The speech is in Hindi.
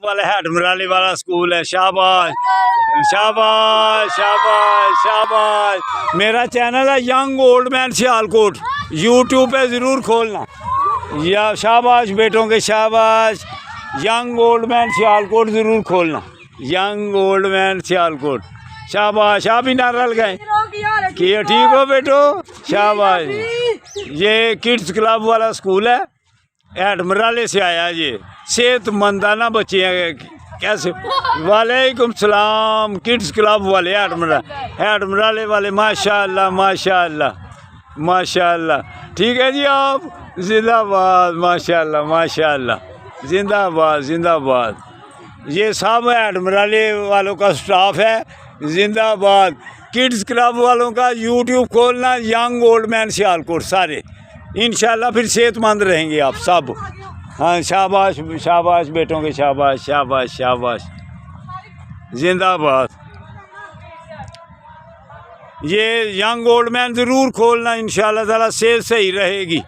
वाला है हटमराली वाला स्कूल है। शाबाश शाबाश शाबाश शाबाश। मेरा चैनल है young old man Sialkot, YouTube पे ज़रूर खोलना। या शाबाश बेटों के शाबाश। यंग ओल्ड मैन सियालकोट ज़रूर खोलना, यंग ओल्ड मैन सियालकोट। शाबाश, आप ही नारा लगाएं कि ठीक हो बेटो, शाबाश। ये किड्स क्लब वाला स्कूल है, हटमराले से आया। ये सेहतमंदाना बच्चे हैं। कैसे? वालेकुम सलाम। किड्स क्लब वाले हटमराले वाले, माशाअल्लाह माशाअल्लाह माशाअल्लाह। ठीक है जी, आप जिंदाबाद, माशाअल्लाह माशाअल्लाह, जिंदाबाद जिंदाबाद। ये सब हटमराले वालों का स्टाफ है, जिंदाबाद। किड्स क्लब वालों का यूट्यूब खोलना, यंग ओल्ड मैन सियालकोट सारे, इंशाल्लाह फिर सेहतमंद रहेंगे आप सब। हाँ, शाबाश शाबाश बेटों के शाबाश शाबाश शाबाश, जिंदाबाद। ये यंग ओल्ड मैन ज़रूर खोलना, इंशाल्लाह ताला सेहत सही रहेगी।